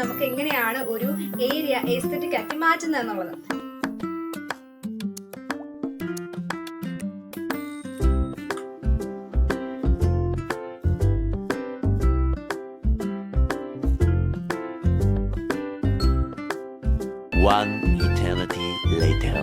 നമുക്ക് എങ്ങനെയാണ് ഒരു ഏരിയ എസ്തെറ്റിക് ആക്കി മാറ്റുന്നത് എന്നുള്ളത്. One eternity later.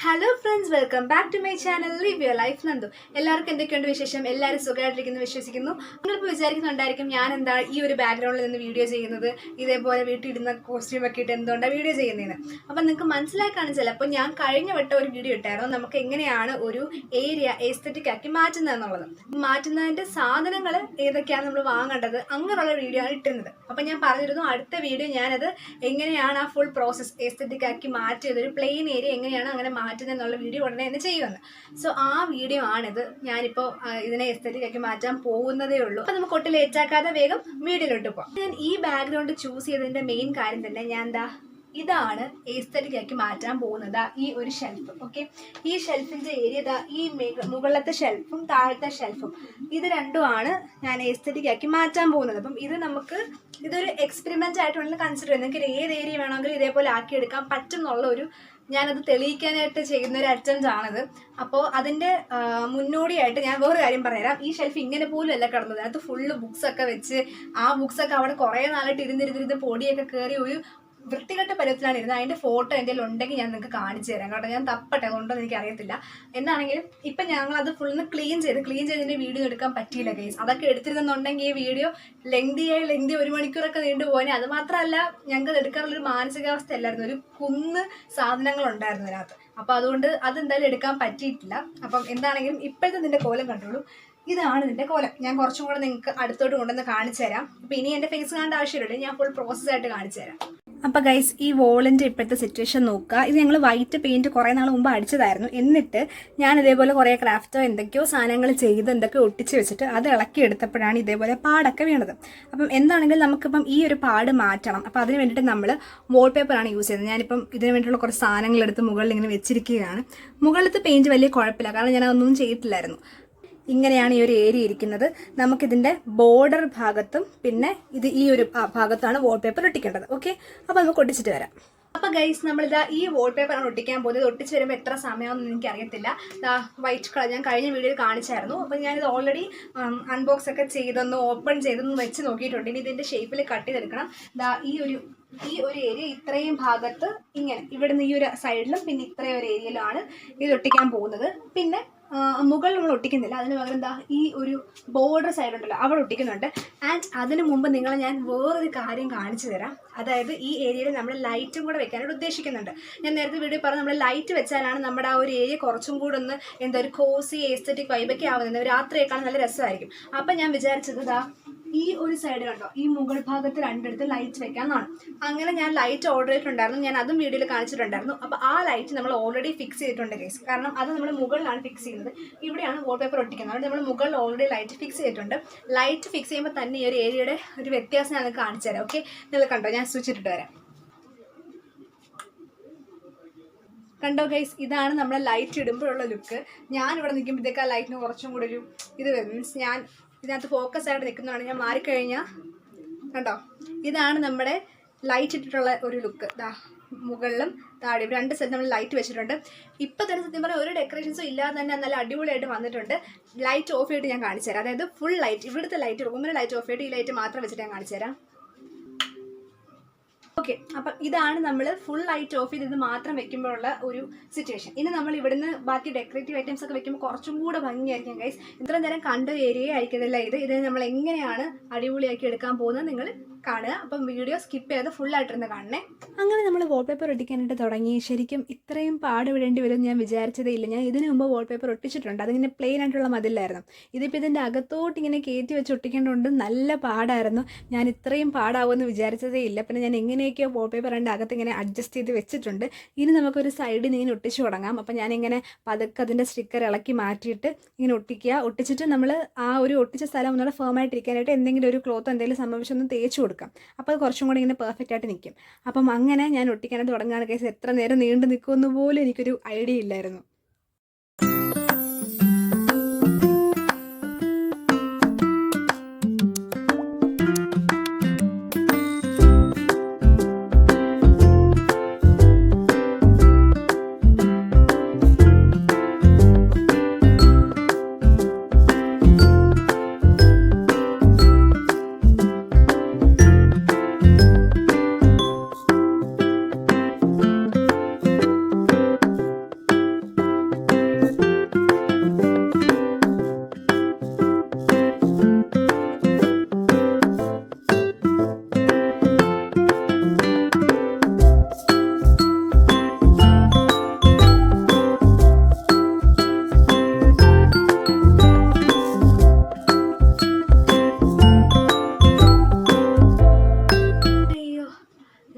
Hello friends, welcome back to my channel live your life Nandu. എല്ലാവർക്കും എന്തൊക്കെയുണ്ട് വിശേഷം? എല്ലാവരും സുഖമായിട്ടിരിക്കുന്നു വിശ്വസിക്കുന്നു. നിങ്ങളിപ്പോൾ വിചാരിക്കുന്നുണ്ടായിരിക്കും ഞാൻ എന്താ ഈ ഒരു ബാക്ക്ഗ്രൗണ്ടിൽ നിന്ന് വീഡിയോ ചെയ്യുന്നത്, ഇതേപോലെ വീട്ടിലിടുന്ന കോസ്റ്റ്യൂമൊക്കെ ഇട്ട് എന്തുകൊണ്ടാണ് വീഡിയോ ചെയ്യുന്നതെന്ന്. അപ്പം നിങ്ങൾക്ക് മനസ്സിലായി കാണിച്ചല്ല. അപ്പോൾ ഞാൻ കഴിഞ്ഞ വട്ടം ഒരു വീഡിയോ ഇട്ടായിരുന്നു, നമുക്ക് എങ്ങനെയാണ് ഒരു ഏരിയ എസ്തെറ്റിക് ആക്കി മാറ്റുന്നത് എന്നുള്ളത്. മാറ്റുന്നതിൻ്റെ സാധനങ്ങൾ ഏതൊക്കെയാണ് നമ്മൾ വാങ്ങേണ്ടത്, അങ്ങനെയുള്ള വീഡിയോ ആണ് ഇട്ടിരുന്നത്. അപ്പം ഞാൻ പറഞ്ഞിരുന്നു അടുത്ത വീഡിയോ ഞാനത് എങ്ങനെയാണ് ആ ഫുൾ പ്രോസസ്സ് എസ്തെറ്റിക് ആക്കി മാറ്റിയത്, ഒരു പ്ലെയിൻ ഏരിയ എങ്ങനെയാണ് അങ്ങനെ മാറ്റുന്നതെന്നുള്ള വീഡിയോ ഉടനെ തന്നെ ചെയ്യുമെന്ന്. സോ ആ വീഡിയോ ആണിത്. ഞാനിപ്പോൾ ഇതിനെ എസ്തെറ്റിക് ആക്കി മാറ്റാൻ പോകുന്നതേ ഉള്ളൂ. അപ്പം നമുക്ക് ഒട്ടും ലേറ്റാക്കാതെ വേഗം വീഡിയോയിലോട്ട് പോകാം. ഞാൻ ഈ ബാക്ക്ഗ്രൗണ്ട് ചൂസ് ചെയ്തതിൻ്റെ മെയിൻ കാര്യം തന്നെ ഇതാണ് എസ്തെറ്റിക് ആക്കി മാറ്റാൻ പോകുന്നത്. ഈ ഒരു ഷെൽഫ്, ഓക്കെ, ഈ ഷെൽഫിൻ്റെ ഏരിയ ഈ മുകളിലത്തെ ഷെൽഫും താഴത്തെ ഷെൽഫും ഇത് രണ്ടുമാണ് ഞാൻ എസ്തെറ്റിക് ആക്കി മാറ്റാൻ പോകുന്നത്. അപ്പം ഇതൊരു എക്സ്പെരിമെൻ്റ് ആയിട്ട് വേണമെങ്കിൽ കൺസിഡർ ചെയ്യുന്നത്. നിങ്ങൾക്ക് ഏത് ഏരിയ വേണമെങ്കിലും ഇതേപോലെ ആക്കിയെടുക്കാൻ പറ്റും എന്നുള്ള ഞാനത് തെളിയിക്കാനായിട്ട് ചെയ്യുന്ന ഒരു അറ്റംപ്റ്റ് ആണിത്. അപ്പോൾ അതിൻ്റെ മുന്നോടിയായിട്ട് ഞാൻ വേറെ കാര്യം പറഞ്ഞുതരാം. ഈ ഷെൽഫ് ഇങ്ങനെ പോലും അല്ല കിടന്നത്, അതിനകത്ത് ഫുള്ള് ബുക്സൊക്കെ വെച്ച് ആ ബുക്സൊക്കെ അവിടെ കുറേ നാളായിട്ട് ഇരുന്നിരുന്നിരുന്ന് പൊടിയൊക്കെ കയറി ഒരു വൃത്തികെട്ട പരുവത്തിലാണ് ഇരുന്നത്. അതിൻ്റെ ഫോട്ടോ എൻ്റെ ഉണ്ടെങ്കിൽ ഞാൻ നിങ്ങൾക്ക് കാണിച്ചു തരാം കേട്ടോ. ഞാൻ തപ്പട്ടെ, അതുകൊണ്ടൊന്നും എനിക്കറിയത്തില്ല. എന്താണെങ്കിലും ഇപ്പം ഞങ്ങളത് ഫുള്ള് ക്ലീൻ ചെയ്തതിൻ്റെ വീഡിയോ എടുക്കാൻ പറ്റിയില്ല ഗൈസ്. അതൊക്കെ എടുത്തിരുന്നുണ്ടെങ്കിൽ ഈ വീഡിയോ ലെങ്തി 1 മണിക്കൂറൊക്കെ നീണ്ടുപോകാൻ. അത് മാത്രമല്ല, ഞങ്ങൾക്ക് എടുക്കാനുള്ളൊരു മാനസികാവസ്ഥ അല്ലായിരുന്നു, ഒരു കുന്ന് സാധനങ്ങളുണ്ടായിരുന്നു അതിനകത്ത്. അപ്പോൾ അതുകൊണ്ട് അതെന്തായാലും എടുക്കാൻ പറ്റിയിട്ടില്ല. അപ്പം എന്താണെങ്കിലും ഇപ്പോഴത്തെ നിൻ്റെ കോലം കണ്ടോളൂ. ഇതാണ് ഇതിൻ്റെ കോലം. ഞാൻ കുറച്ചും കൂടെ നിങ്ങൾക്ക് അടുത്തോട്ട് കൊണ്ടുവന്ന് കാണിച്ചു തരാം. അപ്പോൾ ഇനി എൻ്റെ ഫേസ് കാണേണ്ട ആവശ്യമില്ല, ഞാൻ ഫുൾ പ്രോസസ്സായിട്ട് കാണിച്ചു തരാം. അപ്പോൾ ഗൈസ്, ഈ വോളിൻ്റെ ഇപ്പോഴത്തെ സിറ്റുവേഷൻ നോക്കുക. ഇത് ഞങ്ങൾ വൈറ്റ് പെയിൻറ്റ് കുറേ നാൾ മുമ്പ് അടിച്ചതായിരുന്നു. എന്നിട്ട് ഞാൻ ഇതേപോലെ കുറേ ക്രാഫ്റ്റോ എന്തൊക്കെയോ സാധനങ്ങൾ ചെയ്ത് എന്തൊക്കെ ഒട്ടിച്ച് വെച്ചിട്ട് അത് ഇളക്കി എടുത്തപ്പോഴാണ് ഇതേപോലെ പാടൊക്കെ വീണത്. അപ്പം എന്താണെങ്കിലും നമുക്കിപ്പം ഈ ഒരു പാട് മാറ്റണം. അപ്പോൾ അതിന് വേണ്ടിയിട്ട് നമ്മൾ വാൾപേപ്പറാണ് യൂസ് ചെയ്യുന്നത്. ഞാനിപ്പം ഇതിന് വേണ്ടിയിട്ടുള്ള കുറച്ച് സാധനങ്ങളെടുത്ത് മുകളിൽ ഇങ്ങനെ വെച്ചിരിക്കുകയാണ്. മുകളിലത്തെ പെയിൻറ്റ് വലിയ കുഴപ്പമില്ല, കാരണം ഞാൻ അതൊന്നും ചെയ്തിട്ടില്ലായിരുന്നു. ഇങ്ങനെയാണ് ഈ ഒരു ഏരിയ ഇരിക്കുന്നത്. നമുക്കിതിൻ്റെ ബോർഡർ ഭാഗത്തും പിന്നെ ഈ ഒരു ഭാഗത്താണ് വാൾപേപ്പർ ഒട്ടിക്കേണ്ടത്. ഓക്കെ, അപ്പോൾ നമുക്ക് ഒട്ടിച്ചിട്ട് വരാം. അപ്പോൾ ഗൈസ്, നമ്മളിതാ ഈ വാൾപേപ്പറാണ് ഒട്ടിക്കാൻ പോകുന്നത്. ഒട്ടിച്ച് വരുമ്പോൾ എത്ര സമയമാണെന്ന് എനിക്കറിയത്തില്ല. വൈറ്റ് കളർ ഞാൻ കഴിഞ്ഞ വീഡിയോയിൽ കാണിച്ചായിരുന്നു. അപ്പോൾ ഞാനിത് ഓൾറെഡി അൺബോക്സ് ഒക്കെ ചെയ്തൊന്ന് ഓപ്പൺ ചെയ്തൊന്ന് വെച്ച് നോക്കിയിട്ടുണ്ട്. ഇനി ഇതിൻ്റെ ഷേപ്പിൽ കട്ട് ചെയ്തെടുക്കണം. ഈ ഒരു ഏരിയ ഇത്രയും ഭാഗത്ത് ഇങ്ങനെ ഇവിടുന്ന് ഈ ഒരു സൈഡിലും പിന്നെ ഇത്രയും ഒരു ഏരിയയിലാണ് ഇത് ഒട്ടിക്കാൻ പോകുന്നത്. പിന്നെ മുകളിൽ നമ്മൾ ഒട്ടിക്കുന്നില്ല, അതിന് പകരം ഈ ഒരു ബോർഡർ സൈഡ് ഉണ്ടല്ലോ അവിടെ ഒട്ടിക്കുന്നുണ്ട്. ആൻഡ് അതിന് മുമ്പ് നിങ്ങളെ ഞാൻ വേറൊരു കാര്യം കാണിച്ചു തരാം. അതായത് ഈ ഏരിയയിൽ നമ്മൾ ലൈറ്റും കൂടെ വെക്കാനായിട്ട് ഉദ്ദേശിക്കുന്നുണ്ട്. ഞാൻ നേരത്തെ വീഡിയോ പറഞ്ഞു, നമ്മൾ ലൈറ്റ് വെച്ചാലാണ് നമ്മുടെ ആ ഒരു ഏരിയ കുറച്ചും കൂടെ ഒന്ന് ഒരു കോസി എസ്തെറ്റിക് വൈബൊക്കെ ആവുന്നത്. രാത്രിയൊക്കെ നല്ല രസമായിരിക്കും. അപ്പം ഞാൻ വിചാരിച്ചത് ഈ ഒരു സൈഡ് കണ്ടോ, ഈ മുകൾ ഭാഗത്ത് രണ്ടിടത്ത് ലൈറ്റ് വെക്കാമെന്നാണ്. അങ്ങനെ ഞാൻ ലൈറ്റ് ഓർഡർ ചെയ്തിട്ടുണ്ടായിരുന്നു. ഞാൻ അതും വീഡിയോയിൽ കാണിച്ചിട്ടുണ്ടായിരുന്നു. അപ്പോൾ ആ ലൈറ്റ് നമ്മൾ ഓൾറെഡി ഫിക്സ് ചെയ്തിട്ടുണ്ട് ഗൈസ്. കാരണം അത് നമ്മൾ മുകളിലാണ് ഫിക്സ് ചെയ്യുന്നത്. ഇവിടെയാണ് വാൾപേപ്പർ ഒട്ടിക്കുന്നത്. അതുകൊണ്ട് നമ്മൾ മുകളിൽ ഓൾറെഡി ലൈറ്റ് ഫിക്സ് ചെയ്തിട്ടുണ്ട്. ലൈറ്റ് ഫിക്സ് ചെയ്യുമ്പോൾ തന്നെ ഈ ഒരു ഏരിയയുടെ ഒരു വ്യത്യാസം ഞാൻ കാണിച്ചു തരാം. ഓക്കെ, നിങ്ങൾ കണ്ടോ, ഞാൻ സ്വിച്ച് ഇട്ടിട്ട് വരാം. കണ്ടോ ഗൈസ്, ഇതാണ് നമ്മൾ ലൈറ്റ് ഇടുമ്പോഴുള്ള ലുക്ക്. ഞാനിവിടെ നിൽക്കുമ്പോഴത്തേക്ക് ആ ലൈറ്റിന് കുറച്ചും കൂടെ ഒരു ഇത് വരും. മീൻസ് ഞാൻ ഇതിനകത്ത് ഫോക്കസ് ആയിട്ട് നിൽക്കുന്നതാണ്. ഞാൻ മാറിക്കഴിഞ്ഞാൽ കണ്ടോ, ഇതാണ് നമ്മുടെ ലൈറ്റ് ഇട്ടിട്ടുള്ള ഒരു ലുക്ക്. മുകളിലും താഴെയും രണ്ട് സൈഡ് നമ്മൾ ലൈറ്റ് വെച്ചിട്ടുണ്ട്. ഇപ്പം തന്നെ സത്യം പറഞ്ഞാൽ ഒരു ഡെക്കറേഷൻസും ഇല്ലാതെ തന്നെ നല്ല അടിപൊളിയായിട്ട് വന്നിട്ടുണ്ട്. ലൈറ്റ് ഓഫ് ചെയ്തിട്ട് ഞാൻ കാണിച്ചു തരാം. അതായത് ഫുൾ ലൈറ്റ്, ഇവിടുത്തെ ലൈറ്റ്, റൂമിലെ ലൈറ്റ് ഓഫ് ചെയ്തിട്ട് ഈ ലൈറ്റ് മാത്രം വെച്ചിട്ട് ഞാൻ കാണിച്ചു തരാം. ഓക്കെ, അപ്പം ഇതാണ് നമ്മൾ ഫുൾ ലൈറ്റ് ഓഫ് ചെയ്ത് ഇത് മാത്രം വെക്കുമ്പോഴുള്ള ഒരു സിറ്റുവേഷൻ. ഇനി നമ്മൾ ഇവിടുന്ന് ബാക്കി ഡെക്കറേറ്റീവ് ഐറ്റംസ് ഒക്കെ വെക്കുമ്പോൾ കുറച്ചും കൂടെ ഭംഗിയായിരിക്കും ഗൈസ്. ഇത്രയും നേരം കണ്ട ഏരിയ ആയിരിക്കത്തില്ല ഇത് നമ്മൾ എങ്ങനെയാണ് അടിപൊളിയാക്കി എടുക്കാൻ പോകുന്നത് നിങ്ങൾ കാണുക. അപ്പം വീഡിയോ സ്കിപ്പ് ചെയ്ത് ഫുള്ളായിട്ടിരുന്ന് കാണണേ. അങ്ങനെ നമ്മൾ വാൾപേപ്പർ ഒട്ടിക്കാനായിട്ട് തുടങ്ങി. ശരിക്കും ഇത്രയും പാടുപെടേണ്ടി വരും ഞാൻ വിചാരിച്ചതേ ഇല്ല. ഞാൻ ഇതിനു മുമ്പ് വാൾപേപ്പർ ഒട്ടിച്ചിട്ടുണ്ട്, അതിങ്ങനെ പ്ലെയിൻ ആയിട്ടുള്ള മതിലായിരുന്നു. ഇതിപ്പോൾ ഇതിൻ്റെ അകത്തോട്ട് ഇങ്ങനെ കയറ്റി വെച്ച് ഒട്ടിക്കേണ്ടതുകൊണ്ട് നല്ല പാടായിരുന്നു. ഞാൻ ഇത്രയും പാടാവുമെന്ന് വിചാരിച്ചതേ ഇല്ല. പിന്നെ ഞാൻ എങ്ങനെയൊക്കെയോ വാൾപേപ്പർ അതിൻ്റെ അകത്ത് ഇങ്ങനെ അഡ്ജസ്റ്റ് ചെയ്ത് വെച്ചിട്ടുണ്ട്. ഇനി നമുക്കൊരു സൈഡിൽ നിന്ന് ഇങ്ങനെ ഒട്ടിച്ച് തുടങ്ങാം. അപ്പം ഞാനിങ്ങനെ പതുക്കെ അതിൻ്റെ സ്റ്റിക്കർ ഇളക്കി മാറ്റിയിട്ട് ഇങ്ങനെ ഒട്ടിക്കുക. ഒട്ടിച്ചിട്ട് നമ്മൾ ആ ഒരു ഒട്ടിച്ച സ്ഥലം ഒന്നുകൂടെ ഫേമായിട്ടിരിക്കാനായിട്ട് എന്തെങ്കിലും ഒരു ക്ലോത്തോ എന്തെങ്കിലും സംഭവിച്ചൊന്ന് തേച്ച് കൊടുക്കുക. കൊടുക്കാം. അപ്പോൾ അത് കുറച്ചും കൂടി ഇങ്ങനെ പെർഫെക്റ്റ് ആയിട്ട് നിൽക്കും. അപ്പം അങ്ങനെ ഞാൻ ഒട്ടിക്കാനായിട്ട് തുടങ്ങുകയാണ് ഗൈസ്. എത്ര നേരം നീണ്ടു നിൽക്കുമെന്ന് പോലും എനിക്കൊരു ഐഡിയ ഇല്ലായിരുന്നു.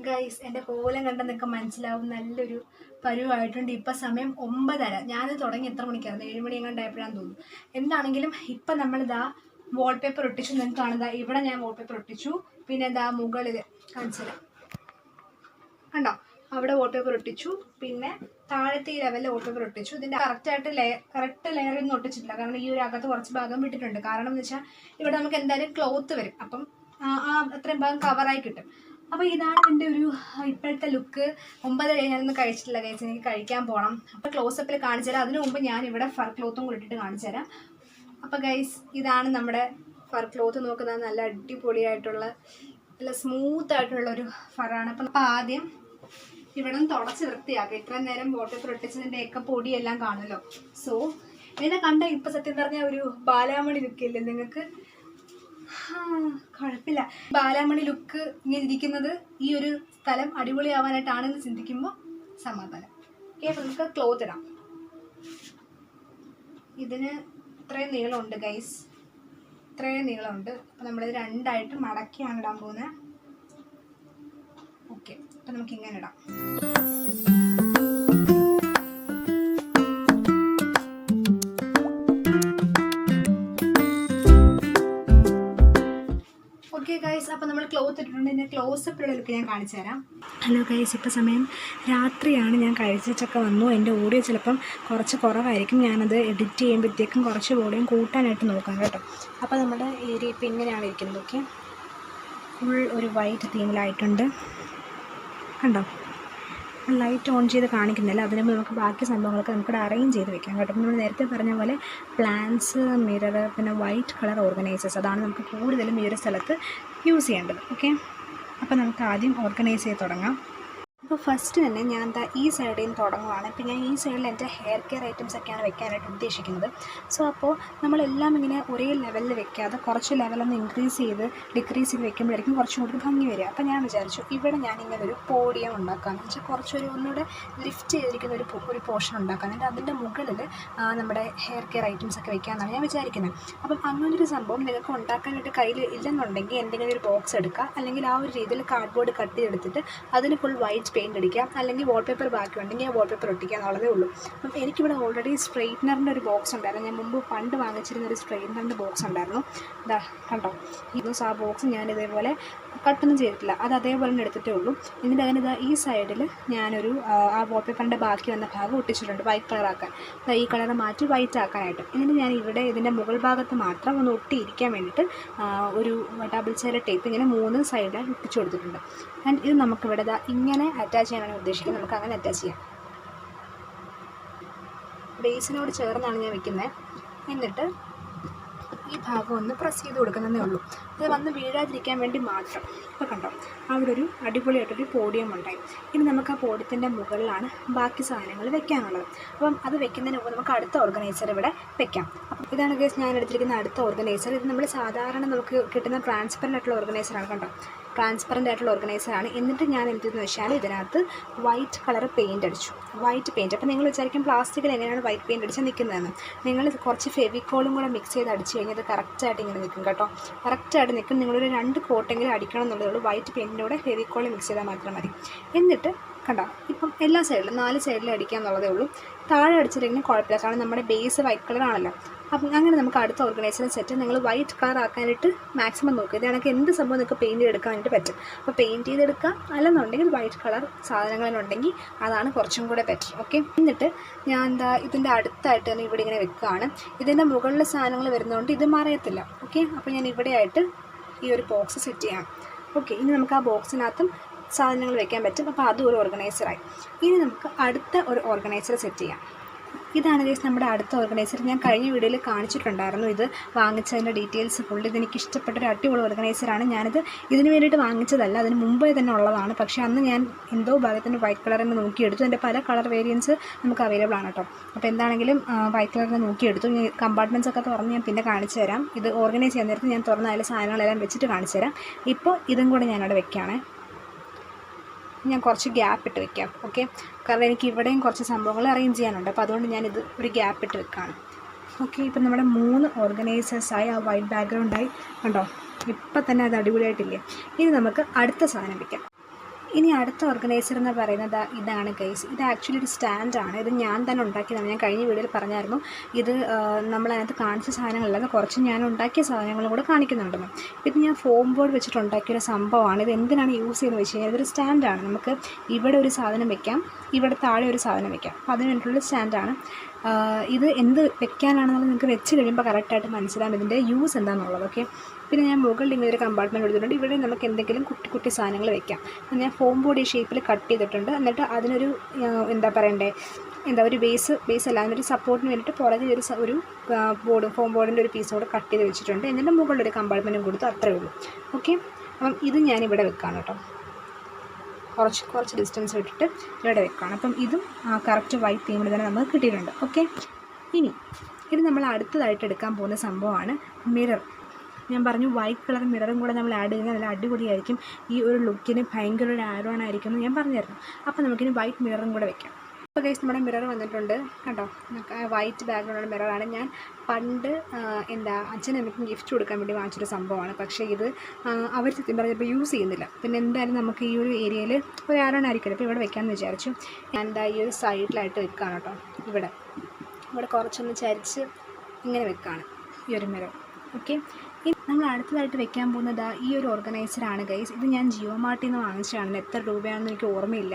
ഗൈസ്, എൻ്റെ കോലം കണ്ട നിങ്ങൾക്ക് മനസ്സിലാവും നല്ലൊരു പരുവായിട്ടുണ്ട്. ഇപ്പം സമയം 9:30. ഞാനത് തുടങ്ങി എത്ര മണിക്കായിരുന്നു? 7 മണി എങ്ങാണ്ടായപ്പോഴാന്ന് തോന്നുന്നു. എന്താണെങ്കിലും ഇപ്പം നമ്മളിതാ വാൾപേപ്പർ ഒട്ടിച്ചു. നിങ്ങൾക്ക് കാണുന്നത് ഇവിടെ ഞാൻ വാൾപേപ്പർ ഒട്ടിച്ചു. പിന്നെ എന്താ മുകളിൽ കാണിച്ചത് കണ്ടോ, അവിടെ വാൾപേപ്പർ ഒട്ടിച്ചു. പിന്നെ താഴത്തെ ഈ ലെവലിൽ വാൾപേപ്പർ ഒട്ടിച്ചു. ഇതിൻ്റെ കറക്റ്റ് ലെയറൊന്നും ഒട്ടിച്ചിട്ടില്ല, കാരണം ഈ ഒരു അകത്ത് കുറച്ച് ഭാഗം വിട്ടിട്ടുണ്ട്. കാരണം എന്ന് വെച്ചാൽ ഇവിടെ നമുക്ക് എന്തായാലും ക്ലോത്ത് വരും, അപ്പം അത്രയും ഭാഗം കവറായി കിട്ടും. അപ്പോൾ ഇതാണ് എൻ്റെ ഒരു ഇപ്പോഴത്തെ ലുക്ക്. 9:30 ഞാനൊന്നും കഴിച്ചിട്ടില്ല ഗൈസ്, എനിക്ക് കഴിക്കാൻ പോകണം. അപ്പോൾ ക്ലോസപ്പിൽ കാണിച്ചു തരാം. അതിനു മുമ്പ് ഞാൻ ഇവിടെ ഫർ ക്ലോത്തും കൂടി ഇട്ടിട്ട് കാണിച്ചു തരാം. അപ്പോൾ ഗൈസ്, ഇതാണ് നമ്മുടെ ഫർ ക്ലോത്ത്. നോക്കുന്നത് നല്ല അടിപൊളിയായിട്ടുള്ള നല്ല സ്മൂത്ത് ആയിട്ടുള്ളൊരു ഫറാണ്. അപ്പം ആദ്യം ഇവിടെ നിന്ന് തുടച്ച് വൃത്തിയാക്കുക. ഇത്രയും നേരം വാൾപേപ്പർ ഒട്ടിച്ചതിൻ്റെയൊക്കെ പൊടിയെല്ലാം കാണുമല്ലോ. സോ ഇതിനെ കണ്ട ഇപ്പം സത്യം പറഞ്ഞാൽ ഒരു ബാലാമണി ലുക്കില്ലേ നിങ്ങൾക്ക്? കുഴപ്പമില്ല. ബാലാമണി ലുക്ക് ഇങ്ങനെ ഇരിക്കുന്നത് ഈ ഒരു സ്ഥലം അടിപൊളിയാവാനായിട്ടാണെന്ന് ചിന്തിക്കുമ്പോൾ സമാധാനം. ഓക്കെ, അപ്പോൾ നമുക്ക് ക്ലോത്ത് ഇടാം. ഇതിന് ഇത്രയും നീളമുണ്ട് ഗൈസ്, ഇത്രയും നീളമുണ്ട്. അപ്പോൾ നമ്മളിത് രണ്ടായിട്ട് മടക്കിയാണ് ഇടാൻ പോകുന്നത്. ഓക്കെ, അപ്പോൾ നമുക്ക് ഇങ്ങനെ ഇടാം. ഓക്കെ ഗൈസ്, അപ്പോൾ നമ്മൾ ക്ലോത്ത് ഇട്ടിട്ടുണ്ട്. ഇതിൻ്റെ ക്ലോസപ്പിലുള്ള ലുക്ക് ഞാൻ കാണിച്ചു തരാം. ഹലോ ഗൈസ്, ഇപ്പോൾ സമയം രാത്രിയാണ്. ഞാൻ കഴിച്ചൊക്കെ വന്നു. എൻ്റെ ഓഡിയോ ചിലപ്പം കുറച്ച് കുറവായിരിക്കും. ഞാനത് എഡിറ്റ് ചെയ്യുമ്പോഴത്തേക്കും കുറച്ച് വോളിയം കൂട്ടാനായിട്ട് നോക്കാം കേട്ടോ. അപ്പോൾ നമ്മുടെ ഏരിയ ഇപ്പം ഇങ്ങനെയാണ് ഇരിക്കുന്നത്. ഓക്കെ, ഫുൾ ഒരു വൈറ്റ് തീമിലായിട്ടുണ്ട്. കണ്ടോ, ലൈറ്റ് ഓൺ ചെയ്ത് കാണിക്കുന്നില്ല. അതിന് നമുക്ക് ബാക്കി സംഭവങ്ങളൊക്കെ നമുക്കിവിടെ അറേഞ്ച് ചെയ്ത് വെക്കാം കേട്ടോ. നമ്മൾ നേരത്തെ പറഞ്ഞ പോലെ പ്ലാന്റ്സ്, മിറർ, പിന്നെ വൈറ്റ് കളർ ഓർഗനൈസേഴ്സ്, അതാണ് നമുക്ക് കൂടുതലും ഈ ഒരു സ്ഥലത്ത് യൂസ് ചെയ്യേണ്ടത്. ഓക്കെ, അപ്പോൾ നമുക്ക് ആദ്യം ഓർഗനൈസ് ചെയ്ത് തുടങ്ങാം. അപ്പോൾ ഫസ്റ്റ് തന്നെ ഞാൻ എന്താ ഈ സൈഡിൽ നിന്ന് തുടങ്ങുവാണ്. ഇപ്പോൾ ഞാൻ ഈ സൈഡിൽ എൻ്റെ ഹെയർ കെയർ ഐറ്റംസ് ഒക്കെയാണ് വെക്കാനായിട്ട് ഉദ്ദേശിക്കുന്നത്. സോ അപ്പോൾ നമ്മളെല്ലാം ഇങ്ങനെ ഒരേ ലെവലിൽ വെക്കാതെ കുറച്ച് ലെവലൊന്ന് ഇൻക്രീസ് ചെയ്ത് ഡിക്രീസ് ചെയ്ത് വെക്കുമ്പോഴായിരിക്കും കുറച്ചും കൂടി ഭംഗി വരിക. അപ്പോൾ ഞാൻ വിചാരിച്ചു ഇവിടെ ഞാനിങ്ങനെ ഒരു പോഡിയം ഉണ്ടാക്കാമെന്ന് വെച്ചാൽ കുറച്ചൊരു ഒന്നുകൂടെ ലിഫ്റ്റ് ചെയ്തിരിക്കുന്ന ഒരു പോർഷൻ ഉണ്ടാക്കാൻ. എന്നിട്ട് അതിൻ്റെ മുകളിൽ നമ്മുടെ ഹെയർ കെയർ ഐറ്റംസ് ഒക്കെ വെക്കാമെന്നാണ് ഞാൻ വിചാരിക്കുന്നത്. അപ്പം അങ്ങനൊരു സംഭവം നിങ്ങൾക്ക് ഉണ്ടാക്കാനായിട്ട് കയ്യിൽ ഇല്ലെന്നുണ്ടെങ്കിൽ എന്തെങ്കിലും ഒരു ബോക്സ് എടുക്കുക, അല്ലെങ്കിൽ ആ ഒരു രീതിയിൽ കാർഡ്ബോർഡ് കട്ട് ചെയ്തെടുത്തിട്ട് അതിന് ഫുൾ വൈറ്റ് പെയിൻറ്റ് അടിക്കാം, അല്ലെങ്കിൽ വാൾപേപ്പർ ബാക്കി ഉണ്ടെങ്കിൽ ആ വാൾപേപ്പർ ഒട്ടിക്കുക എന്നുള്ളതേ ഉള്ളൂ. അപ്പം എനിക്കിവിടെ ഓൾറെഡി സ്ട്രെയിറ്റ്നറിൻ്റെ ഒരു ബോക്സ് ഉണ്ടായിരുന്നു. ഞാൻ മുമ്പ് പണ്ട് വാങ്ങിച്ചിരുന്ന ഒരു സ്ട്രെയിറ്റ്നറിൻ്റെ ബോക്സ് ഉണ്ടായിരുന്നു. ഇതാ കണ്ടോ, ആ ബോക്സ് ഞാൻ ഇതേപോലെ കട്ടൊന്നും ചെയ്തിട്ടില്ല, അത് അതേപോലെ തന്നെ എടുത്തിട്ടേ ഉള്ളൂ. എന്നിട്ട് അതിനിതാ ഈ സൈഡിൽ ഞാനൊരു ആ വാൾപേപ്പറിൻ്റെ ബാക്കി വന്ന ഭാഗം ഒട്ടിച്ചിട്ടുണ്ട് വൈറ്റ് കളറാക്കാൻ. ഈ കളർ മാറ്റി വൈറ്റ് ആക്കാനായിട്ട്. എന്നിട്ട് ഞാൻ ഇവിടെ ഇതിൻ്റെ മുകൾ ഭാഗത്ത് മാത്രം ഒന്ന് ഒട്ടിയിരിക്കാൻ വേണ്ടിയിട്ട് ഒരു ഡബിൾ സൈഡ് ടേപ്പ് ഇങ്ങനെ 3 സൈഡിലായി ഒട്ടിച്ചു കൊടുത്തിട്ടുണ്ട്. ആൻഡ് ഇത് നമുക്കിവിടെ ഇങ്ങനെ അറ്റാച്ച് ചെയ്യാനാണ് ഉദ്ദേശിക്കുന്നത്. നമുക്ക് അങ്ങനെ അറ്റാച്ച് ചെയ്യാം. ബേസിനോട് ചേർന്നാണ് ഞാൻ വെക്കുന്നത്. എന്നിട്ട് ഈ ഭാഗം ഒന്ന് പ്രസ് ചെയ്ത് കൊടുക്കുന്നതേ ഉള്ളൂ. അത് വന്ന് വീഴാതിരിക്കാൻ വേണ്ടി മാത്രം. ഇപ്പോൾ കണ്ടോ, അവിടെ ഒരു അടിപൊളിയായിട്ടൊരു പോഡിയം ഉണ്ടായി. ഇനി നമുക്ക് ആ പോഡിയത്തിൻ്റെ മുകളിലാണ് ബാക്കി സാധനങ്ങൾ വെക്കാനുള്ളത്. അപ്പം അത് വെക്കുന്നതിന് മുമ്പ് നമുക്ക് അടുത്ത ഓർഗനൈസർ ഇവിടെ വെക്കാം. അപ്പം ഇതാണ് ഗൈസ് ഞാൻ എടുത്തിരിക്കുന്ന അടുത്ത ഓർഗനൈസർ. ഇത് നമ്മൾ സാധാരണ നമുക്ക് കിട്ടുന്ന ട്രാൻസ്പെറൻ്റ് ആയിട്ടുള്ള ഓർഗനൈസറാണ്. കണ്ടോ, ട്രാൻസ്പെറൻ്റ് ആയിട്ടുള്ള ഓർഗനൈസറാണ്. എന്നിട്ട് ഞാൻ എന്തെന്ന് വെച്ചാൽ ഇതിനകത്ത് വൈറ്റ് കളർ പെയിൻറ്റ് അടിച്ചു. White paint. അപ്പോൾ നിങ്ങൾ വിചാരിക്കും പ്ലാസ്റ്റിക്കിൽ എങ്ങനെയാണ് വൈറ്റ് പെയിൻറ്റ് അടിച്ച് നിൽക്കുന്നതെന്ന്. നിങ്ങൾ കുറച്ച് ഫെവിക്കോളും കൂടെ മിക്സ് ചെയ്ത് അടിച്ച് കഴിഞ്ഞാൽ അത് കറക്റ്റായിട്ട് ഇങ്ങനെ നിൽക്കും കേട്ടോ. കറക്റ്റായിട്ട് നിൽക്കും. നിങ്ങളൊരു 2 കോട്ടെങ്കിലും അടിക്കണം എന്നുള്ളതേ ഉള്ളൂ. വൈറ്റ് പെയിൻറ്റിനോടെ ഫെവിക്കോൾ മിക്സ് ചെയ്താൽ മാത്രം മതി. എന്നിട്ട് കണ്ടോ, ഇപ്പം എല്ലാ സൈഡിലും 4 സൈഡിലും അടിക്കുക എന്നുള്ളതേ ഉള്ളൂ. താഴെ അടിച്ചിട്ടെങ്കിലും കുഴപ്പമില്ല, കാരണം നമ്മുടെ ബേസ് വൈറ്റ് കളറാണല്ലോ. അപ്പം അങ്ങനെ നമുക്ക് അടുത്ത ഓർഗനൈസർ സെറ്റ് നിങ്ങൾ വൈറ്റ് കളർ ആക്കാനായിട്ട് മാക്സിമം നോക്കുക. ഇത് കണക്ക് എന്ത് സംഭവം നിങ്ങൾക്ക് പെയിൻറ്റ് ചെയ്തെടുക്കാനായിട്ട് പറ്റും. അപ്പോൾ പെയിൻറ്റ് ചെയ്തെടുക്കാം, അല്ലെന്നുണ്ടെങ്കിൽ വൈറ്റ് കളർ സാധനങ്ങളുണ്ടെങ്കിൽ അതാണ് കുറച്ചും കൂടെ ബെറ്റർ. ഓക്കെ, എന്നിട്ട് ഞാൻ ഇതിൻ്റെ അടുത്തായിട്ട് തന്നെ ഇവിടെ ഇങ്ങനെ വെക്കുകയാണ്. ഇതിൻ്റെ മുകളിൽ സാധനങ്ങൾ വരുന്നതുകൊണ്ട് ഇത് മറയത്തില്ല. ഓക്കെ, അപ്പോൾ ഞാൻ ഇവിടെയായിട്ട് ഈ ഒരു ബോക്സ് സെറ്റ് ചെയ്യാം. ഓക്കെ, ഇനി നമുക്ക് ആ ബോക്സിനകത്തും സാധനങ്ങൾ വെക്കാൻ പറ്റും. അപ്പോൾ അതും ഒരു ഓർഗനൈസറായി. ഇനി നമുക്ക് അടുത്ത ഒരു ഓർഗനൈസർ സെറ്റ് ചെയ്യാം. ഇതാണ് ഗൈസ് നമ്മുടെ അടുത്ത ഓർഗനൈസർ. ഞാൻ കഴിഞ്ഞ വീഡിയോയിൽ കാണിച്ചിട്ടുണ്ടായിരുന്നു ഇത് വാങ്ങിച്ചതിൻ്റെ ഡീറ്റെയിൽസ് ഫുൾ. ഇതെനിക്ക് ഇഷ്ടപ്പെട്ടൊരു അടിപൊളി ഓർഗനൈസറാണ്. ഞാനിത് ഇതിന് വേണ്ടിയിട്ട് വാങ്ങിച്ചതല്ല, അതിന് മുമ്പേ തന്നെ ഉള്ളതാണ്. പക്ഷേ അന്ന് ഞാൻ എന്തോ ഭാഗത്തിന് വൈറ്റ് കളറിന് നോക്കിയെടുത്തു. എൻ്റെ പല കളർ വേരിയൻസ് നമുക്ക് അവൈലബിൾ ആണ് കേട്ടോ. അപ്പോൾ എന്താണെങ്കിലും വൈറ്റ് കളറിന് നോക്കിയെടുത്തു. ഞാൻ കമ്പാർട്ട്മെൻറ്റ്സ് ഒക്കെ തുറന്ന് ഞാൻ പിന്നെ കാണിച്ചു തരാം. ഇത് ഓർഗനൈസ് ചെയ്യാൻ നേരത്ത് ഞാൻ തുറന്ന അതിലെ സാധനങ്ങളെല്ലാം വെച്ചിട്ട് കാണിച്ചു തരാം. ഇപ്പോൾ ഇതും കൂടെ ഞാനവിടെ വെക്കുകയാണ്. ഞാൻ കുറച്ച് ഗ്യാപ്പ് ഇട്ട് വെക്കാം. ഓക്കെ, കാരണം എനിക്ക് ഇവിടെയും കുറച്ച് സംഭവങ്ങൾ അറേഞ്ച് ചെയ്യാനുണ്ട്. അപ്പോൾ അതുകൊണ്ട് ഞാനിത് ഒരു ഗ്യാപ്പ് ഇട്ട് വെക്കുകയാണ്. ഓക്കെ, ഇപ്പം നമ്മുടെ 3 ഓർഗനൈസേഴ്സായി. ആ വൈറ്റ് ബാക്ക്ഗ്രൗണ്ടായി കണ്ടോ, ഇപ്പം തന്നെ അത് അടിപൊളിയായിട്ടില്ലേ. ഇനി നമുക്ക് അടുത്ത സാധനം വെക്കാം. ഇനി അടുത്ത ഓർഗനൈസർ എന്ന് പറയുന്നത് ഇതാണ് ഗൈസ്. ഇത് ആക്ച്വലി ഒരു സ്റ്റാൻഡാണ്. ഇത് ഞാൻ തന്നെ ഉണ്ടാക്കിയതാണ്. ഞാൻ കഴിഞ്ഞ വീഡിയോയിൽ പറഞ്ഞായിരുന്നു ഇത് നമ്മളതിനകത്ത് കാണിച്ച സാധനങ്ങളല്ലാതെ കുറച്ച് ഞാൻ ഉണ്ടാക്കിയ സാധനങ്ങളും കൂടെ കാണിക്കുന്നുണ്ടെന്ന്. ഇത് ഞാൻ ഫോം ബോർഡ് വെച്ചിട്ട് ഉണ്ടാക്കിയൊരു സംഭവമാണ്. ഇത് എന്തിനാണ് യൂസ് ചെയ്യുന്നത് വെച്ച് കഴിഞ്ഞാൽ ഇതൊരു സ്റ്റാൻഡാണ്. നമുക്ക് ഇവിടെ ഒരു സാധനം വെക്കാം, ഇവിടെ താഴെ ഒരു സാധനം വെക്കാം. അപ്പോൾ അതിന് വേണ്ടിയിട്ടുള്ള സ്റ്റാൻഡാണ്. ഇത് എന്ത് വെക്കാനാണെന്നുള്ളത് നിങ്ങൾക്ക് വെച്ച് കഴിയുമ്പോൾ കറക്റ്റായിട്ട് മനസ്സിലാവും ഇതിൻ്റെ യൂസ് എന്താണെന്നുള്ളത്. ഓക്കെ, പിന്നെ ഞാൻ മുകളിൽ ഇങ്ങനെ ഒരു കമ്പാർട്ട്മെൻറ്റ് എടുത്തിട്ടുണ്ട്. ഇവിടെ നമുക്ക് എന്തെങ്കിലും കുട്ടി കുട്ടി സാധനങ്ങൾ വെക്കാം. ഞാൻ ഫോം ബോർഡ് ഈ ഷേപ്പിൽ കട്ട് ചെയ്തിട്ടുണ്ട്. എന്നിട്ട് അതിനൊരു ഒരു ബേസ് അല്ല, അതിനൊരു സപ്പോർട്ടിന് വേണ്ടിയിട്ട് പുറകിൽ ഒരു ഫോം ബോർഡിൻ്റെ ഒരു പീസ് കൂടെ കട്ട് ചെയ്ത് വെച്ചിട്ടുണ്ട്. എന്നിട്ട് മുകളിലൊരു കമ്പാർട്ട്മെൻറ്റും കൊടുത്തു, അത്രയേ ഉള്ളൂ. ഓക്കെ, അപ്പം ഇത് ഞാനിവിടെ വെക്കാണ് കേട്ടോ. കുറച്ച് ഡിസ്റ്റൻസ് വിട്ടിട്ട് ഇവിടെ വെക്കുകയാണ്. അപ്പം ഇതും കറക്റ്റ് വൈറ്റ് തീമിൽ തന്നെ നമുക്ക് കിട്ടിയിട്ടുണ്ട്. ഓക്കെ, ഇനി ഇത് നമ്മൾ അടുത്തതായിട്ട് എടുക്കാൻ പോകുന്ന സംഭവമാണ് മിറർ. ഞാൻ പറഞ്ഞു വൈറ്റ് കളർ മിററും കൂടെ നമ്മൾ ആഡ് ചെയ്യുന്നത് നല്ല അടിപൊളിയായിരിക്കും. ഈ ഒരു ലുക്കിന് ഭയങ്കര ഒരു ആഡ് ഓൺ ആയിരിക്കും എന്ന് ഞാൻ പറഞ്ഞിരുന്നു. അപ്പോൾ നമുക്കിനി വൈറ്റ് മിററും കൂടെ വെക്കാം. അപ്പോൾ ഗൈസ് നമ്മുടെ മിറർ വന്നിട്ടുണ്ട് കേട്ടോ. വൈറ്റ് ബാക്ക്ഗ്രൗണ്ടുള്ള മിററാണ്. ഞാൻ പണ്ട് അച്ഛനും അമ്മയ്ക്കും ഗിഫ്റ്റ് കൊടുക്കാൻ വേണ്ടി വാങ്ങിച്ചൊരു സംഭവമാണ്. പക്ഷേ ഇത് അവർ സത്യം പറഞ്ഞപ്പോൾ യൂസ് ചെയ്യുന്നില്ല. പിന്നെ എന്തായാലും നമുക്ക് ഈ ഒരു ഏരിയയിൽ ഒരു ആഡ് ഓൺ ആയിരിക്കില്ല. അപ്പോൾ ഇവിടെ വെക്കാമെന്ന് വിചാരിച്ചു. ഞാൻ ഈ ഒരു സൈഡിലായിട്ട് വെക്കുകയാണ് കേട്ടോ. ഇവിടെ കുറച്ചൊന്ന് ചരിച്ച് ഇങ്ങനെ വെക്കുകയാണ് ഈ ഒരു മിറർ. ഓക്കെ, നമ്മൾ അടുത്തതായിട്ട് വെക്കാൻ പോകുന്നത് ഈ ഒരു ഓർഗനൈസറാണ് ഗൈസ്. ഇത് ഞാൻ ജിയോ മാർട്ടിൽ നിന്ന് വാങ്ങിച്ചതാണ്. എത്ര രൂപയാണെന്ന് എനിക്ക് ഓർമ്മയില്ല.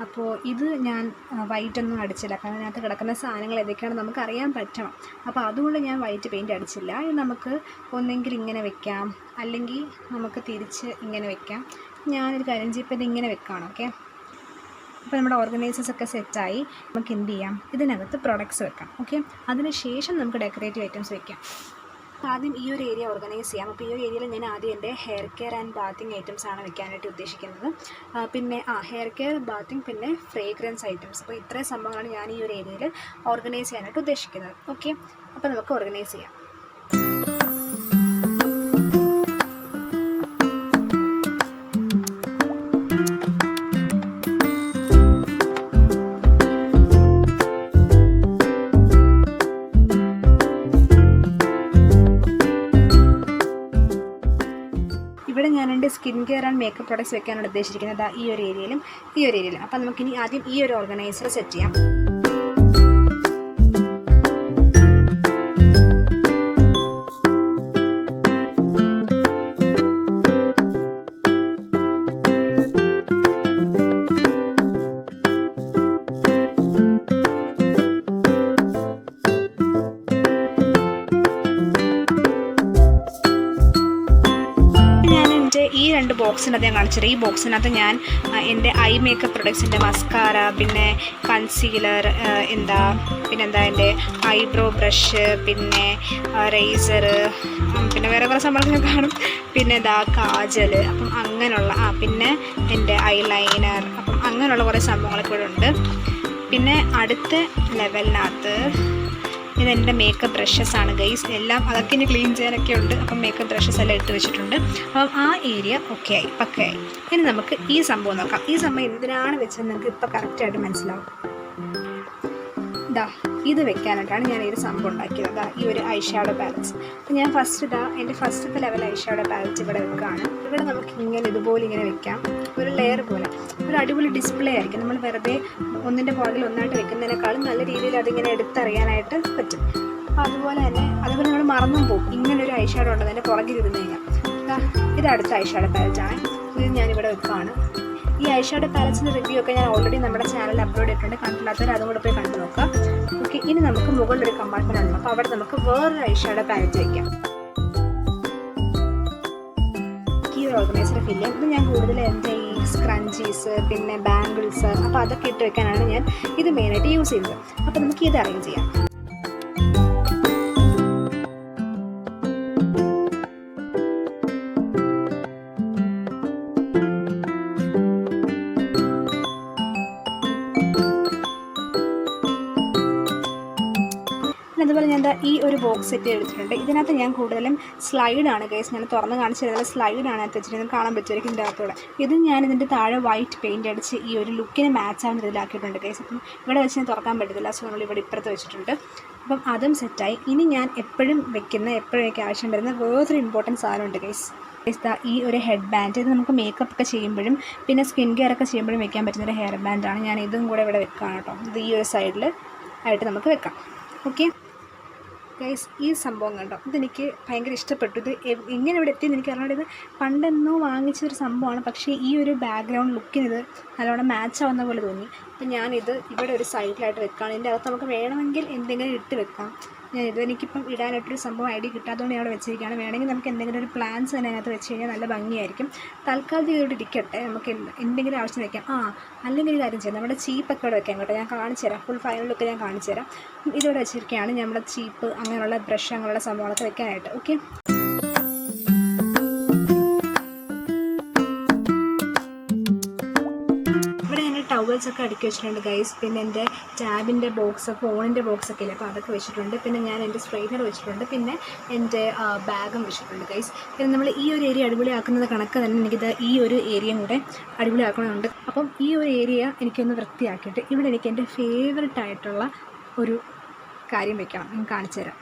അപ്പോൾ ഇത് ഞാൻ വൈറ്റൊന്നും അടിച്ചില്ല, കാരണം അതിനകത്ത് കിടക്കുന്ന സാധനങ്ങൾ ഏതൊക്കെയാണെന്ന് നമുക്ക് അറിയാൻ പറ്റണം. അപ്പോൾ അതുകൊണ്ട് ഞാൻ വൈറ്റ് പെയിൻറ്റ് അടിച്ചില്ല. ഇത് നമുക്ക് ഒന്നെങ്കിൽ ഇങ്ങനെ വെക്കാം, അല്ലെങ്കിൽ നമുക്ക് തിരിച്ച് ഇങ്ങനെ വെക്കാം. ഞാനൊരു കാര്യം ചെയ്യപ്പോൾ ഇതിങ്ങനെ വെക്കുകയാണ്. ഓക്കെ, അപ്പോൾ നമ്മുടെ ഓർഗനൈസേഴ്സൊക്കെ സെറ്റായി. നമുക്ക് എന്ത് ചെയ്യാം, ഇതിനകത്ത് പ്രൊഡക്ട്സ് വെക്കാം. ഓക്കെ, അതിനുശേഷം നമുക്ക് ഡെക്കറേറ്റീവ് ഐറ്റംസ് വെക്കാം. ആദ്യം ഈ ഒരു ഏരിയ ഓർഗനൈസ് ചെയ്യാം. അപ്പോൾ ഈ ഒരു ഏരിയയിൽ ഞാൻ ആദ്യം എൻ്റെ hair care and bathing items ആണ് വെക്കാനായിട്ട് ഉദ്ദേശിക്കുന്നത്. പിന്നെ ഹെയർ കെയർ, ബാത്തിങ്, പിന്നെ ഫ്രേഗ്രൻസ് ഐറ്റംസ്. അപ്പോൾ ഇത്രയും സംഭവങ്ങളാണ് ഞാൻ ഈ ഒരു ഏരിയയിൽ ഓർഗനൈസ് ചെയ്യാനായിട്ട് ഉദ്ദേശിക്കുന്നത്. ഓക്കെ, അപ്പോൾ നമുക്ക് ഓർഗനൈസ് ചെയ്യാം. ഇവിടെ ഞാൻ എൻ്റെ skin care and makeup products വെക്കാനാണ് ഉദ്ദേശിക്കുന്നത്. ഈ ഒരു ഏരിയയിലും ഈ ഒരു ഏരിയയിലും. അപ്പോൾ നമുക്കിനി ആദ്യം ഈ ഒരു ഓർഗനൈസർ സെറ്റ് ചെയ്യാം. ഈ 2 ബോക്സിനകത്ത് ഞാൻ കാണിച്ചത്. ഈ ബോക്സിനകത്ത് ഞാൻ എൻ്റെ ഐ മേക്കപ്പ് പ്രൊഡക്ട്സിൻ്റെ മസ്കാര, പിന്നെ കൺസീലർ, പിന്നെന്താ എൻ്റെ ഐബ്രോ ബ്രഷ്, പിന്നെ റേസർ, പിന്നെ വേറെ കുറേ സംഭവങ്ങൾ കാണും. പിന്നെ കാജൽ, അപ്പം അങ്ങനെയുള്ള പിന്നെ എൻ്റെ ഐലൈനർ, അപ്പം അങ്ങനെയുള്ള കുറേ സംഭവങ്ങളൊക്കെ ഇവിടെ ഉണ്ട്. പിന്നെ അടുത്ത ലെവലിനകത്ത് ഇതെൻ്റെ മേക്കപ്പ് ബ്രഷസ് ആണ് ഗൈസ്. എല്ലാം അതൊക്കെ ഇനി ക്ലീൻ ചെയ്യാനൊക്കെ ഉണ്ട്. അപ്പം മേക്കപ്പ് ബ്രഷസ് എല്ലാം ഇട്ട് വെച്ചിട്ടുണ്ട്. അപ്പം ആ ഏരിയ ഓക്കെ ആയി, പക്കയായി. ഇനി നമുക്ക് ഈ സംഭവം നോക്കാം. ഈ സംഭവം എന്തിനാണ് വെച്ചത് നിങ്ങൾക്ക് ഇപ്പോൾ കറക്റ്റായിട്ട് മനസ്സിലാവും. ഇത് വെക്കാനായിട്ടാണ് ഞാൻ ഈ ഒരു സംഭവം ഉണ്ടാക്കിയത്. ഈ ഒരു ഐ ഷാഡോ പാലറ്റ്സ്. അപ്പം ഞാൻ എൻ്റെ ഫസ്റ്റത്തെ ലെവൽ ഐ ഷാഡോ പാലറ്റ് ഇവിടെ വെക്കുകയാണ്. ഇവിടെ നമുക്ക് ഇതുപോലെ ഇങ്ങനെ വെക്കാം, ഒരു ലെയർ പോലെ. ഒരു അടിപൊളി ഡിസ്പ്ലേ ആയിരിക്കും. നമ്മൾ വെറുതെ ഒന്നിൻ്റെ പുറകിൽ ഒന്നായിട്ട് വെക്കുന്നതിനേക്കാളും നല്ല രീതിയിൽ അതിങ്ങനെ എടുത്തറിയാനായിട്ട് പറ്റും. അപ്പോൾ അതുപോലെ നമ്മൾ മറന്നും പോകും. ഇങ്ങനൊരു ഐ ഷാഡോ ഉണ്ട് അതിൻ്റെ പുറകിൽ ഇരുന്ന് കഴിഞ്ഞാൽ. ഇത് അടുത്ത ഐ ഷാഡോ പാലറ്റാണ്. ഇത് ഞാനിവിടെ വെക്കുകയാണ്. ഈ ഐ ഷാഡോ പാലറ്റ്സിൻ്റെ റിവ്യൂ ഒക്കെ ഞാൻ ഓൾറെഡി നമ്മുടെ ചാനലിൽ അപ്ലോഡ് ചെയ്തിട്ടുണ്ട്. കണ്ടില്ലാത്തവർ അതും കൂടെ പോയി കണ്ടു നോക്കാം. ഓക്കെ, ഇനി നമുക്ക് മുകളിലൊരു കമ്പാർട്ട്മെൻ്റ് ഉണ്ട്. അപ്പോൾ അവിടെ നമുക്ക് വേറൊരു ഐ ഷാഡോ പാലറ്റ് വയ്ക്കാം. ഈ ഒരു ഓർഗനൈസർ ഫില്ല് ചെയ്യാം. ഇത് ഞാൻ കൂടുതൽ എൻ്റെ ഈ സ്ക്രഞ്ചീസ് പിന്നെ ബാംഗിൾസ് അപ്പോൾ അതൊക്കെ ഇട്ട് വെക്കാനാണ് ഞാൻ ഇത് മെയിനായിട്ട് യൂസ് ചെയ്യുന്നത്. അപ്പോൾ നമുക്ക് ഇത് അറേഞ്ച് ചെയ്യാം. അതുപോലെ ഞാൻ ഈ ഒരു ബോക്സ് സെറ്റ് എടുത്തിട്ടുണ്ട്. ഇതിനകത്ത് ഞാൻ കൂടുതലും സ്ലൈഡാണ് ഗൈസ്, ഞാൻ തുറന്ന് കാണിച്ചു തരുന്നത് സ്ലൈഡാണ് അത് വെച്ചിട്ട് കാണാൻ പറ്റുമായിരിക്കും ഇതിൻ്റെ അകത്തൂടെ. ഇത് ഞാൻ ഇതിൻ്റെ താഴെ വൈറ്റ് പെയിൻ്റ് അടിച്ച് ഈ ഒരു ലുക്കിന് മാച്ച് ആവുന്ന ഇതിലാക്കിയിട്ടുണ്ട് ഗൈസ്. അപ്പം ഇവിടെ വെച്ച് ഞാൻ തുറക്കാൻ പറ്റത്തില്ല, സോ നമ്മൾ ഇവിടെ ഇപ്പുറത്ത് വെച്ചിട്ടുണ്ട്. അപ്പം അതും സെറ്റായി. ഇനി ഞാൻ എപ്പോഴും എപ്പോഴൊക്കെ ആവശ്യം വരുന്ന വേറൊരു ഇമ്പോർട്ടൻറ്റ് സാധനമുണ്ട് ഗൈസ്. ഈ ഒരു ഹെഡ് ബാൻഡ്. ഇത് നമുക്ക് മേക്കപ്പ് ഒക്കെ ചെയ്യുമ്പോഴും പിന്നെ സ്കിൻ കെയർ ഒക്കെ ചെയ്യുമ്പോഴും വെക്കാൻ പറ്റുന്നൊരു ഹെയർ ബാൻഡാണ്. ഞാൻ ഇതും കൂടെ ഇവിടെ വെക്കുകയാണ് കേട്ടോ. ഇത് ഈ ഒരു സൈഡിൽ ആയിട്ട് നമുക്ക് വെക്കാം. ഓക്കെ ഗൈസ്, ഈ സംഭവം കണ്ടോ, ഇതെനിക്ക് ഭയങ്കര ഇഷ്ടപ്പെട്ടു. ഇത് എങ്ങനെ ഇവിടെ എത്തിയെന്ന് എനിക്ക് അറിയാണ്ട്. ഇത് പണ്ടെന്നോ വാങ്ങിച്ചൊരു സംഭവമാണ്, പക്ഷേ ഈ ഒരു ബാക്ക്ഗ്രൗണ്ട് ലുക്കിന് ഇത് നല്ലോണം മാച്ച് ആവുന്ന പോലെ തോന്നി. അപ്പം ഞാനിത് ഇവിടെ ഒരു സൈഡിലായിട്ട് വെക്കുകയാണ്. ഇതിൻ്റെ അകത്ത് നമുക്ക് വേണമെങ്കിൽ എന്തെങ്കിലും ഇട്ട് വെക്കാം. എനിക്കിപ്പം ഇടാനായിട്ടൊരു സംഭവം ഐഡിയ കിട്ടാത്തതുകൊണ്ട് ഞാൻ അവിടെ വെച്ചിരിക്കുകയാണ്. വേണമെങ്കിൽ നമുക്ക് എന്തെങ്കിലും ഒരു പ്ലാൻസ് തന്നെ അതിനകത്ത് വെച്ച് കഴിഞ്ഞാൽ നല്ല ഭംഗിയായിരിക്കും. തൽക്കാലത്ത് ഇതോടെ ഇരിക്കട്ടെ, നമുക്ക് എന്തെങ്കിലും ആവശ്യം വയ്ക്കാം. അല്ലെങ്കിൽ ഒരു കാര്യം ചെയ്യാം, നമ്മുടെ ചീപ്പൊക്കെ ഇവിടെ വെക്കാം കേട്ടോ. ഞാൻ കാണിച്ചു തരാം, ഫുൾ ഫൈനൽ ലുക്ക് ഞാൻ കാണിച്ചു തരാം. ഇതോടെ വെച്ചിരിക്കുകയാണ് നമ്മുടെ ചീപ്പ് അങ്ങനെയുള്ള ബ്രഷ് അങ്ങനെയുള്ള സംഭവങ്ങളൊക്കെ വെക്കാനായിട്ട്. ഓക്കെ, ടവൽസ് ഒക്കെ അടുക്കി വെച്ചിട്ടുണ്ട് ഗൈസ്. പിന്നെ എൻ്റെ ടാബിൻ്റെ ബോക്സ്, ഫോണിൻ്റെ ബോക്സൊക്കെ ഇല്ലേ, അപ്പോൾ അതൊക്കെ വെച്ചിട്ടുണ്ട്. പിന്നെ ഞാൻ എൻ്റെ സ്ട്രെയിറ്റ്നർ വെച്ചിട്ടുണ്ട്. പിന്നെ എൻ്റെ ബാഗും വെച്ചിട്ടുണ്ട് ഗൈസ്. പിന്നെ നമ്മൾ ഈ ഒരു ഏരിയ അടിപൊളിയാക്കുന്നത് കണക്ക് തന്നെ എനിക്കിത് ഈ ഒരു ഏരിയയും കൂടെ അടിപൊളിയാക്കണമെന്നുണ്ട്. അപ്പം ഈ ഒരു ഏരിയ എനിക്കൊന്ന് വൃത്തിയാക്കിയിട്ട് ഇവിടെ എനിക്ക് എൻ്റെ ഫേവററ്റ് ആയിട്ടുള്ള ഒരു കാര്യം വെക്കണം. ഞാൻ കാണിച്ചു തരാം.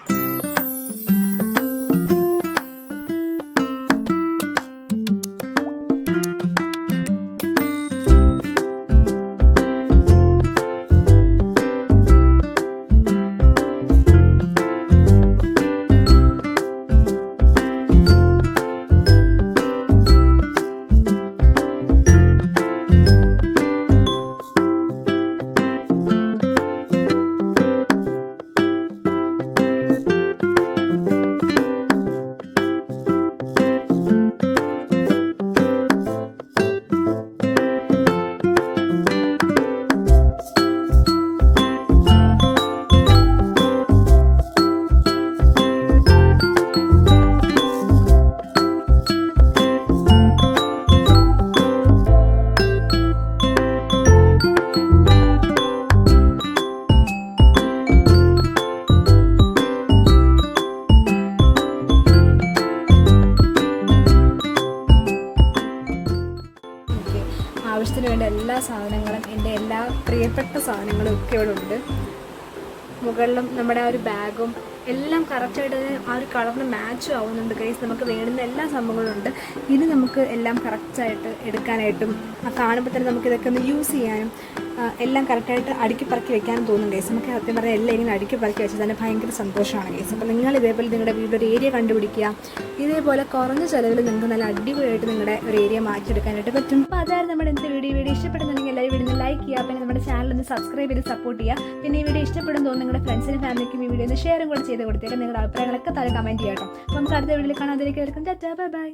ആവശ്യത്തിന് വേണ്ട എല്ലാ സാധനങ്ങളും, എൻ്റെ എല്ലാ പ്രിയപ്പെട്ട സാധനങ്ങളും ഒക്കെ ഇവിടെ ഉണ്ട്. മുകളിലും നമ്മുടെ ആ ഒരു ബാഗും എല്ലാം കറക്റ്റായിട്ട് ആ ഒരു കളറിന് മാച്ചും ആവുന്നുണ്ട് ഗൈസ്. നമുക്ക് വേണ്ടുന്ന എല്ലാ സംഭവങ്ങളും ഉണ്ട്. ഇത് നമുക്ക് എല്ലാം കറക്റ്റായിട്ട് എടുക്കാനായിട്ടും കാണുമ്പോൾ തന്നെ നമുക്ക് ഇതൊക്കെ ഒന്ന് യൂസ് ചെയ്യാനും എല്ലാം കറക്റ്റായിട്ട് അടുക്കി പറക്കി വെക്കാനും തോന്നും ഗൈസ്. നമുക്ക് സത്യം പറഞ്ഞാൽ എല്ലാം ഇങ്ങനെ അടുക്കി പറക്കി വെച്ചാൽ തന്നെ ഭയങ്കര സന്തോഷമാണ് ഗൈസ്. അപ്പോൾ നിങ്ങൾ ഇതേപോലെ നിങ്ങളുടെ വീട്ടിൽ ഒരു ഏരിയ കണ്ടുപിടിക്കുക. ഇതേപോലെ കുറഞ്ഞ ചിലവിൽ നിങ്ങൾക്ക് നല്ല അടിപൊളിയായിട്ട് നിങ്ങളുടെ ഒരു ഏരിയ മാറ്റിയെടുക്കാനായിട്ട് പറ്റും. അപ്പോൾ അതായിരുന്നു നമ്മുടെ ഇന്നത്തെ വീഡിയോ ഇഷ്ടപ്പെടുന്നുണ്ടെങ്കിൽ എല്ലാവരും വീഡിയോ ലൈക്ക് ചെയ്യുക. പിന്നെ നമ്മുടെ ചാനൽ ഒന്ന് സബ്സ്ക്രൈബ് ചെയ്ത് സപ്പോർട്ട് ചെയ്യുക. പിന്നെ ഈ വീഡിയോ ഇഷ്ടപ്പെടും തോന്നുന്നു നിങ്ങളുടെ ഫ്രണ്ട്സിനും ഫാമിലിക്കും ഈ വീഡിയോ ഒന്ന് ഷെയറും കൂടെ ചെയ്ത് കൊടുത്തേക്കാം. നിങ്ങളുടെ അഭിപ്രായങ്ങളൊക്കെ താഴെ കമൻറ്റ് ചെയ്യാം കേട്ടോ. അപ്പോൾ നമുക്ക് അടുത്ത വീഡിയോയിൽ കാണാൻ. അതിലേക്ക് welcome. Tata, bye bye.